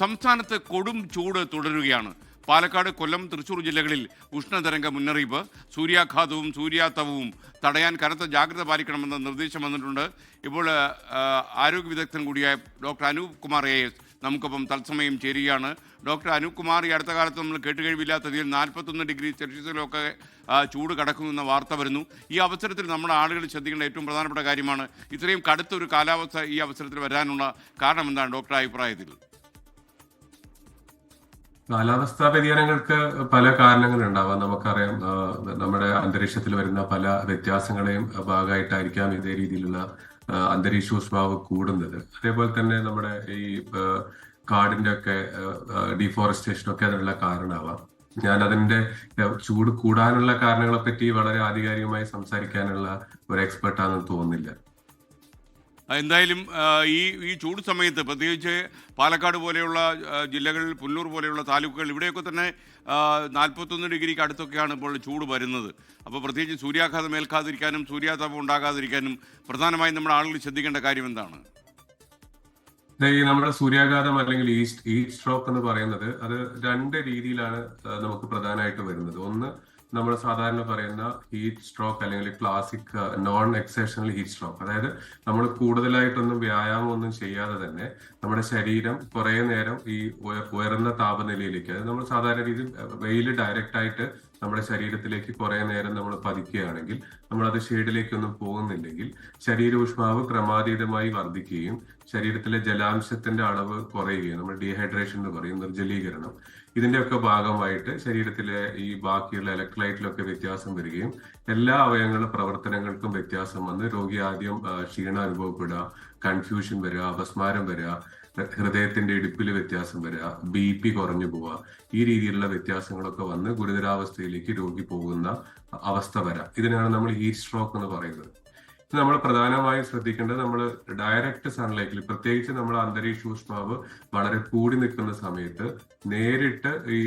സംസ്ഥാനത്ത് കൊടും ചൂട് തുടരുകയാണ്. പാലക്കാട്, കൊല്ലം, തൃശൂർ ജില്ലകളിൽ ഉഷ്ണതരംഗ മുന്നറിയിപ്പ്. സൂര്യാഘാതവും സൂര്യാതപവും തടയാൻ കനത്ത ജാഗ്രത പാലിക്കണമെന്ന നിർദ്ദേശം വന്നിട്ടുണ്ട്. ഇപ്പോൾ ആരോഗ്യ വിദഗ്ധൻ കൂടിയായ ഡോക്ടർ അനൂപ് കുമാർ AS നമുക്കൊപ്പം തത്സമയം ചേരുകയാണ്. ഡോക്ടർ അനൂപ് കുമാർ, ഈ അടുത്ത കാലത്ത് നമ്മൾ കേട്ടുകഴിവില്ലാത്ത രീതിയിൽ 41 ഡിഗ്രി സെൽഷ്യസിലൊക്കെ ചൂട് കടക്കുമെന്ന വാർത്ത വരുന്നു. ഈ അവസരത്തിൽ നമ്മുടെ ആളുകൾ ശ്രദ്ധിക്കേണ്ട ഏറ്റവും പ്രധാനപ്പെട്ട കാര്യമാണ് ഇത്രയും കടുത്തൊരു കാലാവസ്ഥ ഈ അവസരത്തിൽ വരാനുള്ള കാരണം എന്താണ് ഡോക്ടറുടെ അഭിപ്രായത്തിൽ? കാലാവസ്ഥാ വ്യതിയാനങ്ങൾക്ക് പല കാരണങ്ങളുണ്ടാവാം. നമുക്കറിയാം, നമ്മുടെ അന്തരീക്ഷത്തിൽ വരുന്ന പല വ്യത്യാസങ്ങളെയും ഭാഗമായിട്ടായിരിക്കാം ഇതേ രീതിയിലുള്ള അന്തരീക്ഷോഷ്മാവ് കൂടുന്നത്. അതേപോലെ തന്നെ നമ്മുടെ ഈ കാടിന്റെ ഒക്കെ ഡീഫോറസ്റ്റേഷനൊക്കെ അതിനുള്ള കാരണമാവാം. ഞാൻ അതിന്റെ ചൂട് കൂടാനുള്ള കാരണങ്ങളെ പറ്റി വളരെ ആധികാരികമായി സംസാരിക്കാനുള്ള ഒരു എക്സ്പെർട്ടാണെന്ന് തോന്നുന്നില്ല. എന്തായാലും ഈ ചൂട് സമയത്ത് പ്രത്യേകിച്ച് പാലക്കാട് പോലെയുള്ള ജില്ലകൾ, പുല്ലൂർ പോലെയുള്ള താലൂക്കുകൾ, ഇവിടെയൊക്കെ തന്നെ 41 ഡിഗ്രിക്ക് അടുത്തൊക്കെയാണ് ഇപ്പോൾ ചൂട് വരുന്നത്. അപ്പോൾ പ്രത്യേകിച്ച് സൂര്യാഘാതം ഏൽക്കാതിരിക്കാനും സൂര്യാതപം ഉണ്ടാകാതിരിക്കാനും പ്രധാനമായും നമ്മുടെ ആളുകൾ ശ്രദ്ധിക്കേണ്ട കാര്യം എന്താണ്? ഈ നമ്മുടെ സൂര്യാഘാതം അല്ലെങ്കിൽ ഹീറ്റ് സ്ട്രോക്ക് എന്ന് പറയുന്നത് അത് രണ്ട് രീതിയിലാണ് നമുക്ക് പ്രധാനമായിട്ട് വരുന്നത്. ഒന്ന്, നമ്മൾ സാധാരണ പറയുന്ന ഹീറ്റ് സ്ട്രോക്ക് അല്ലെങ്കിൽ ക്ലാസിക് നോൺ എക്സെഷണൽ ഹീറ്റ് സ്ട്രോക്ക്. അതായത് നമ്മൾ കൂടുതലായിട്ടൊന്നും വ്യായാമം ഒന്നും ചെയ്യാതെ തന്നെ നമ്മുടെ ശരീരം കുറെ നേരം ഈ ഉയർന്ന താപനിലയിലേക്ക്, അതായത് നമ്മൾ സാധാരണ രീതിയിൽ വെയിൽ ഡയറക്റ്റ് ആയിട്ട് നമ്മുടെ ശരീരത്തിലേക്ക് കുറെ നേരം നമ്മൾ പതിക്കുകയാണെങ്കിൽ, നമ്മളത് ഷെയ്ഡിലേക്കൊന്നും പോകുന്നില്ലെങ്കിൽ ശരീര ഊഷ്മാവ് ക്രമാതീതമായി വർദ്ധിക്കുകയും ശരീരത്തിലെ ജലാംശത്തിന്റെ അളവ് കുറയുകയും, നമ്മൾ ഡീഹൈഡ്രേഷൻ എന്ന് പറയും, നിർജ്ജലീകരണം, ഇതിന്റെയൊക്കെ ഭാഗമായിട്ട് ശരീരത്തിലെ ഈ ബാക്കിയുള്ള ഇലക്ട്രോലൈറ്റിലൊക്കെ വ്യത്യാസം വരികയും എല്ലാ അവയവങ്ങളുടെ പ്രവർത്തനങ്ങൾക്കും വ്യത്യാസം വന്ന് രോഗി ആദ്യം ക്ഷീണം അനുഭവപ്പെടുക, കൺഫ്യൂഷൻ വരിക, അപസ്മാരം വരിക, ഹൃദയത്തിന്റെ ഇടിപ്പിൽ വ്യത്യാസം വരിക, BP കുറഞ്ഞു പോവുക, ഈ രീതിയിലുള്ള വ്യത്യാസങ്ങളൊക്കെ വന്ന് ഗുരുതരാവസ്ഥയിലേക്ക് രോഗി പോകുന്ന അവസ്ഥ വരാം. ഇതിനാണ് നമ്മൾ ഹീറ്റ് സ്ട്രോക്ക് എന്ന് പറയുന്നത്. നമ്മൾ പ്രധാനമായും ശ്രദ്ധിക്കേണ്ടത്, നമ്മൾ ഡയറക്റ്റ് സൺലൈറ്റിൽ, പ്രത്യേകിച്ച് നമ്മൾ അന്തരീക്ഷ ഊഷ്മാവ് വളരെ കൂടി നിൽക്കുന്ന സമയത്ത് നേരിട്ട് ഈ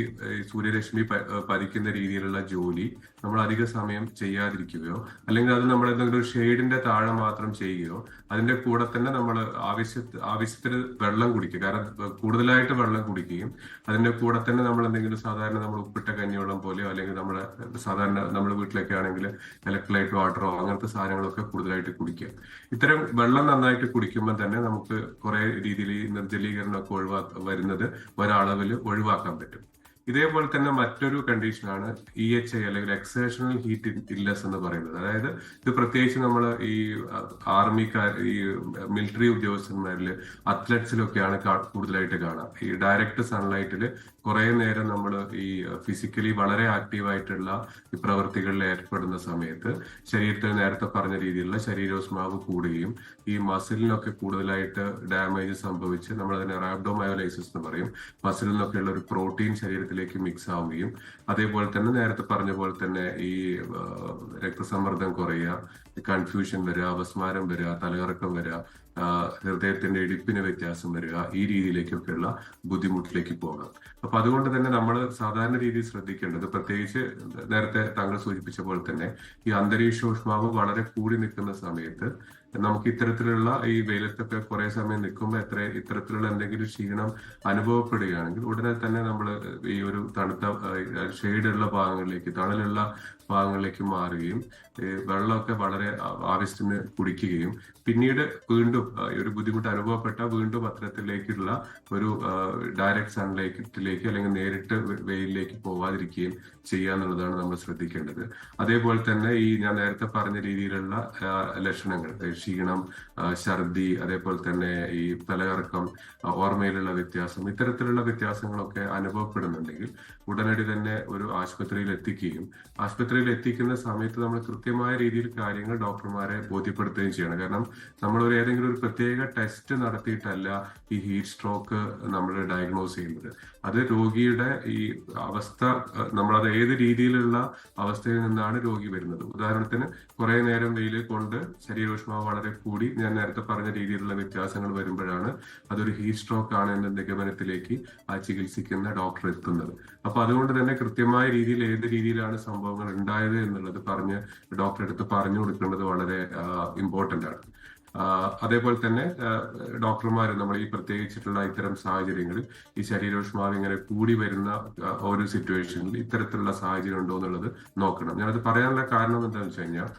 സൂര്യരശ്മി പതിക്കുന്ന രീതിയിലുള്ള ജോലി നമ്മൾ അധിക സമയം ചെയ്യാതിരിക്കുകയോ, അല്ലെങ്കിൽ അത് നമ്മൾ എന്തെങ്കിലും ഒരു ഷെയ്ഡിന്റെ താഴെ മാത്രം ചെയ്യുകയോ, അതിന്റെ കൂടെ തന്നെ നമ്മൾ ആവശ്യത്തിന് വെള്ളം കുടിക്കുക. കാരണം കൂടുതലായിട്ട് വെള്ളം കുടിക്കുകയും അതിന്റെ കൂടെ തന്നെ നമ്മൾ എന്തെങ്കിലും സാധാരണ നമ്മൾ ഉപ്പിട്ട കഞ്ഞിവെള്ളം പോലെയോ, അല്ലെങ്കിൽ നമ്മുടെ സാധാരണ നമ്മുടെ വീട്ടിലൊക്കെ ആണെങ്കിൽ ഇലക്ട്രോലൈറ്റ് വാട്ടറോ അങ്ങനത്തെ സാധനങ്ങളൊക്കെ കൂടുതലായിട്ട് കുടിക്കുക. ഇത്തരം വെള്ളം നന്നായിട്ട് കുടിക്കുമ്പോൾ തന്നെ നമുക്ക് കുറെ രീതിയിൽ ഈ നിർജ്ജലീകരണമൊക്കെ വരുന്നത് ഒരളവിൽ ഒഴിവാക്കാൻ പറ്റും. ഇതേപോലെ തന്നെ മറ്റൊരു കണ്ടീഷനാണ് EHI അല്ലെങ്കിൽ എക്സേഷണൽ ഹീറ്റ് ഇൽനെസ് എന്ന് പറയുന്നത്. അതായത് ഇത് പ്രത്യേകിച്ച് നമ്മൾ ഈ ആർമിക്കാർ, ഈ മിലിറ്ററി ഉദ്യോഗസ്ഥന്മാരിൽ, അത്ലറ്റ്സിലൊക്കെയാണ് കൂടുതലായിട്ട് കാണാം. ഈ ഡയറക്റ്റ് സൺലൈറ്റിൽ കുറെ നേരം നമ്മൾ ഈ ഫിസിക്കലി വളരെ ആക്റ്റീവായിട്ടുള്ള ഈ പ്രവൃത്തികളിൽ ഏർപ്പെടുന്ന സമയത്ത് ശരീരത്തിൽ നേരത്തെ പറഞ്ഞ രീതിയിലുള്ള ശരീരോഷ്മാവ് കൂടുകയും ഈ മസിലിനൊക്കെ കൂടുതലായിട്ട് ഡാമേജ് സംഭവിച്ച്, നമ്മൾ അതിനെ റാബ്ഡോമയോലൈസിസ് എന്ന് പറയും, മസിലിൽ നിന്നൊക്കെയുള്ള ഒരു പ്രോട്ടീൻ ശരീരത്തിലേക്ക് മിക്സ് ആവുകയും, അതേപോലെ തന്നെ നേരത്തെ പറഞ്ഞ പോലെ തന്നെ ഈ രക്തസമ്മർദ്ദം കുറയുക, കൺഫ്യൂഷൻ വരിക, അപസ്മാരം വരിക, തലകറക്കം വരിക, ഹൃദയത്തിന്റെ ഇടിപ്പിന് വ്യത്യാസം വരിക, ഈ രീതിയിലേക്കൊക്കെയുള്ള ബുദ്ധിമുട്ടിലേക്ക് പോകാം. അപ്പൊ അതുകൊണ്ട് തന്നെ നമ്മൾ സാധാരണ രീതിയിൽ ശ്രദ്ധിക്കേണ്ടത്, പ്രത്യേകിച്ച് നേരത്തെ താങ്കൾ സൂചിപ്പിച്ച പോലെ തന്നെ ഈ അന്തരീക്ഷോഷ്മാവ് വളരെ കൂടി നിൽക്കുന്ന സമയത്ത് നമുക്ക് ഇത്തരത്തിലുള്ള ഈ വെയിലത്തൊക്കെ കുറെ സമയം നിൽക്കുമ്പോൾ ഇത്തരത്തിലുള്ള എന്തെങ്കിലും ക്ഷീണം അനുഭവപ്പെടുകയാണെങ്കിൽ ഉടനെ തന്നെ നമ്മൾ ഈ ഒരു തണുത്ത ഷെയ്ഡുള്ള ഭാഗങ്ങളിലേക്ക്, തണലുള്ള ഭാഗങ്ങളിലേക്ക് മാറുകയും വെള്ളമൊക്കെ വളരെ ആവശ്യത്തിന് കുടിക്കുകയും പിന്നീട് വീണ്ടും ഒരു ബുദ്ധിമുട്ട് അനുഭവപ്പെട്ട വീണ്ടും അത്തരത്തിലേക്കുള്ള ഒരു ഡയറക്റ്റ് സൺലൈറ്റിലേക്ക് അല്ലെങ്കിൽ നേരിട്ട് വെയിലിലേക്ക് പോവാതിരിക്കുകയും ചെയ്യുക എന്നുള്ളതാണ് നമ്മൾ ശ്രദ്ധിക്കേണ്ടത്. അതേപോലെ തന്നെ ഈ ഞാൻ നേരത്തെ പറഞ്ഞ രീതിയിലുള്ള ലക്ഷണങ്ങൾ, ക്ഷീണം, ഛർദി, അതേപോലെ തന്നെ ഈ തലകറക്കം, ഓർമ്മയിലുള്ള വ്യത്യാസം, ഇത്തരത്തിലുള്ള വ്യത്യാസങ്ങളൊക്കെ അനുഭവപ്പെടുന്നുണ്ടെങ്കിൽ ഉടനടി തന്നെ ഒരു ആശുപത്രിയിൽ എത്തിക്കുകയും ആശുപത്രിയിൽ എത്തിക്കുന്ന സമയത്ത് നമ്മൾ കൃത്യമായ രീതിയിൽ കാര്യങ്ങൾ ഡോക്ടർമാരെ ബോധ്യപ്പെടുത്തുകയും ചെയ്യണം. കാരണം നമ്മൾ ഏതെങ്കിലും ഒരു പ്രത്യേക ടെസ്റ്റ് നടത്തിയിട്ടല്ല ഈ ഹീറ്റ് സ്ട്രോക്ക് നമ്മൾ ഡയഗ്നോസ് ചെയ്യുന്നത്. അത് രോഗിയുടെ ഈ അവസ്ഥ, നമ്മളത് ഏത് രീതിയിലുള്ള അവസ്ഥയിൽ നിന്നാണ് രോഗി വരുന്നത്. ഉദാഹരണത്തിന് കുറെ നേരം വെയിൽ കൊണ്ട് ശരീരോഷ്മാവ് വളരെ കൂടി ഞാൻ നേരത്തെ പറഞ്ഞ രീതിയിലുള്ള വ്യത്യാസങ്ങൾ വരുമ്പോഴാണ് അതൊരു ഹീറ്റ് സ്ട്രോക്ക് ആണ് എന്ന നിഗമനത്തിലേക്ക് ആ ചികിത്സിക്കുന്ന ഡോക്ടർ എത്തുന്നത്. അപ്പൊ അതുകൊണ്ട് തന്നെ കൃത്യമായ രീതിയിൽ ഏത് രീതിയിലാണ് സംഭവങ്ങൾ ഉണ്ടായത് എന്നുള്ളത് ഡോക്ടറെ അടുത്ത് പറഞ്ഞു കൊടുക്കേണ്ടത് വളരെ ഇമ്പോർട്ടന്റ് ആണ്. അതേപോലെ തന്നെ ഡോക്ടർമാർ നമ്മൾ ഈ പ്രത്യേകിച്ചിട്ടുള്ള ഇത്തരം സാഹചര്യങ്ങളിൽ ഈ ശരീരോഷ്മാവ് ഇങ്ങനെ കൂടി വരുന്ന ഒരു സിറ്റുവേഷനിൽ ഇത്തരത്തിലുള്ള സാഹചര്യം ഉണ്ടോ എന്നുള്ളത് നോക്കണം. ഞാനത് പറയാനുള്ള കാരണം എന്താണെന്ന് വെച്ച് കഴിഞ്ഞാൽ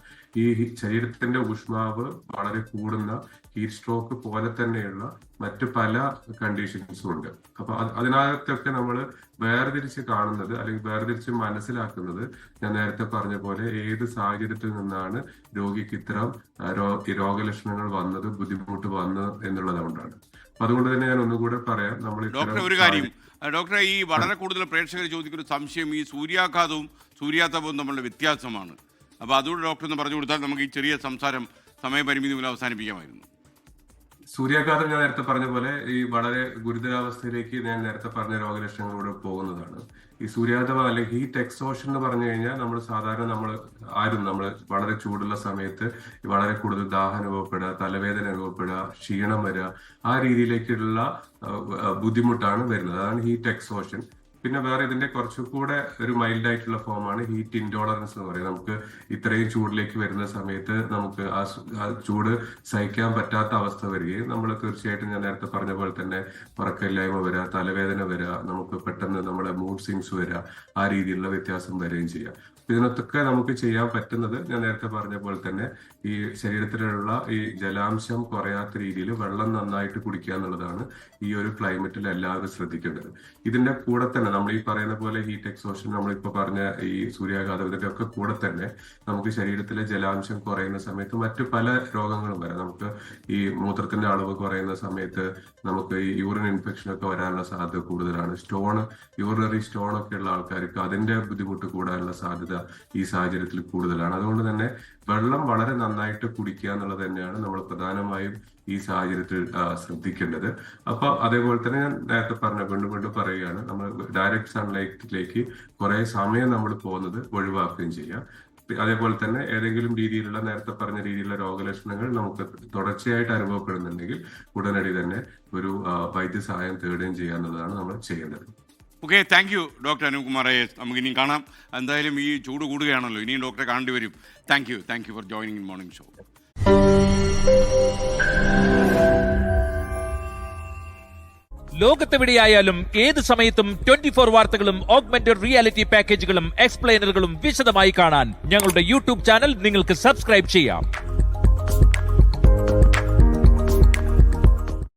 ഈ ശരീരത്തിന്റെ ഊഷ്മാവ് വളരെ കൂടുന്ന ഹീറ്റ് സ്ട്രോക്ക് പോലെ തന്നെയുള്ള മറ്റു പല കണ്ടീഷൻസും ഉണ്ട്. അപ്പൊ അതിനകത്തൊക്കെ നമ്മൾ വേർതിരിച്ച് കാണുന്നത് അല്ലെങ്കിൽ വേർതിരിച്ച് മനസ്സിലാക്കുന്നത് ഞാൻ നേരത്തെ പറഞ്ഞ പോലെ ഏത് സാഹചര്യത്തിൽ നിന്നാണ് രോഗിക്ക് ഇത്തരം രോഗലക്ഷണങ്ങൾ വന്നത്, ബുദ്ധിമുട്ട് വന്നത് എന്നുള്ളതുകൊണ്ടാണ്. അപ്പൊ അതുകൊണ്ട് തന്നെ ഞാൻ ഒന്നുകൂടെ പറയാം, നമ്മൾ ഡോക്ടറെ ഒരു കാര്യം, ഡോക്ടറെ ഈ വളരെ കൂടുതൽ പ്രേക്ഷകർ ചോദിക്കുന്ന ഒരു സംശയം ഈ സൂര്യാഘാതവും സൂര്യാതപവും തമ്മിലുള്ള വ്യത്യാസമാണ്. അപ്പോൾ അതുകൊണ്ട് ഡോക്ടർ എന്ന് പറഞ്ഞു കൊടുത്താൽ നമുക്ക് ഈ ചെറിയ സംസാരം സമയപരിമിതി മൂലം അവസാനിപ്പിക്കാമായിരുന്നു. സൂര്യാഘാതം ഞാൻ നേരത്തെ പറഞ്ഞ പോലെ ഈ വളരെ ഗുരുതരാവസ്ഥയിലേക്ക് ഞാൻ നേരത്തെ പറഞ്ഞ രോഗലക്ഷണങ്ങളോട് പോകുന്നതാണ്. ഈ സൂര്യാഘാതം അല്ലെങ്കിൽ ഹീറ്റ് എക്സോഷൻ എന്ന് പറഞ്ഞു കഴിഞ്ഞാൽ നമ്മൾ വളരെ ചൂടുള്ള സമയത്ത് വളരെ കൂടുതൽ ദാഹം അനുഭവപ്പെടുക, തലവേദന അനുഭവപ്പെടുക, ക്ഷീണം വരിക, ആ രീതിയിലേക്കുള്ള ബുദ്ധിമുട്ടാണ് വരുന്നത്. അതാണ് ഹീറ്റ് എക്സോഷൻ. പിന്നെ വേറെ ഇതിന്റെ കുറച്ചുകൂടെ ഒരു മൈൽഡ് ആയിട്ടുള്ള ഫോമാണ് ഹീറ്റ് ഇൻടോളറൻസ് എന്ന് പറയുന്നത്. നമുക്ക് ഇത്രയും ചൂടിലേക്ക് വരുന്ന സമയത്ത് നമുക്ക് ആ ചൂട് സഹിക്കാൻ പറ്റാത്ത അവസ്ഥ വരികയും നമ്മൾ തീർച്ചയായിട്ടും ഞാൻ നേരത്തെ പറഞ്ഞ പോലെ തന്നെ ഉറക്കമില്ലായ്മ വരിക, തലവേദന വരിക, നമുക്ക് പെട്ടെന്ന് നമ്മുടെ മൂഡ് സ്വിങ്സ് വരിക, ആ രീതിയിലുള്ള വ്യത്യാസം വരികയും ചെയ്യാം. ഇതിനൊക്കെ നമുക്ക് ചെയ്യാൻ പറ്റുന്നത് ഞാൻ നേരത്തെ പറഞ്ഞ പോലെ തന്നെ ഈ ശരീരത്തിലുള്ള ഈ ജലാംശം കുറയാത്ത രീതിയിൽ വെള്ളം നന്നായിട്ട് കുടിക്കുക എന്നുള്ളതാണ് ഈ ഒരു ക്ലൈമറ്റിൽ എല്ലാവരും ശ്രദ്ധിക്കേണ്ടത്. ഇതിന്റെ കൂടെ തന്നെ നമ്മൾ ഈ പറയുന്ന പോലെ ഹീറ്റ് എക്സോഷൻ, നമ്മളിപ്പോ പറഞ്ഞ ഈ സൂര്യാഘാതം, ഇതിന്റെ ഒക്കെ കൂടെ തന്നെ നമുക്ക് ശരീരത്തിലെ ജലാംശം കുറയുന്ന സമയത്ത് മറ്റു പല രോഗങ്ങളും വരാം. നമുക്ക് ഈ മൂത്രത്തിന്റെ അളവ് കുറയുന്ന സമയത്ത് നമുക്ക് ഈ യൂറിൻ ഇൻഫെക്ഷൻ ഒക്കെ വരാനുള്ള സാധ്യത കൂടുതലാണ്. യൂറിനറി സ്റ്റോൺ ഒക്കെ ഉള്ള ആൾക്കാർക്ക് അതിന്റെ ബുദ്ധിമുട്ട് കൂടാനുള്ള സാധ്യത ഈ സാഹചര്യത്തിൽ കൂടുതലാണ്. അതുകൊണ്ട് തന്നെ വെള്ളം വളരെ നന്നായിട്ട് കുടിക്കുക എന്നുള്ളത് തന്നെയാണ് നമ്മൾ പ്രധാനമായും ഈ സാഹചര്യത്തിൽ ശ്രദ്ധിക്കേണ്ടത്. അപ്പൊ അതേപോലെ തന്നെ ഞാൻ നേരത്തെ വീണ്ടും പറയുകയാണ്, നമ്മൾ ഡയറക്റ്റ് സൺലൈറ്റിലേക്ക് കുറെ സമയം നമ്മൾ പോകുന്നത് ഒഴിവാക്കുകയും ചെയ്യാം. അതേപോലെ തന്നെ ഏതെങ്കിലും രീതിയിലുള്ള നേരത്തെ പറഞ്ഞ രീതിയിലുള്ള രോഗലക്ഷണങ്ങൾ നമുക്ക് തുടർച്ചയായിട്ട് അനുഭവപ്പെടുന്നുണ്ടെങ്കിൽ ഉടനടി തന്നെ ഒരു വൈദ്യസഹായം തേടുകയും ചെയ്യാന്നുള്ളതാണ് നമ്മൾ ചെയ്യേണ്ടത്. Okay, thank you doctor Anoopkumar AS. നമുക്ക് ഇനിയും കാണാം. എന്തായാലും ഈ ചൂട് കൂടുകയാണല്ലോ, ഇനിയും ഡോക്ടറെ കാണേണ്ടി വരും. Thank you for joining in morning show. ലോകത്തെവിടെയായാലും ഏത് സമയത്തും 24 വാർത്തകളും ഓഗ്മെന്റഡ് റിയാലിറ്റി പാക്കേജുകളും എക്സ്പ്ലെയിനറുകളും വിശദമായി കാണാൻ ഞങ്ങളുടെ യൂട്യൂബ് ചാനൽ നിങ്ങൾക്ക് സബ്സ്ക്രൈബ് ചെയ്യാം.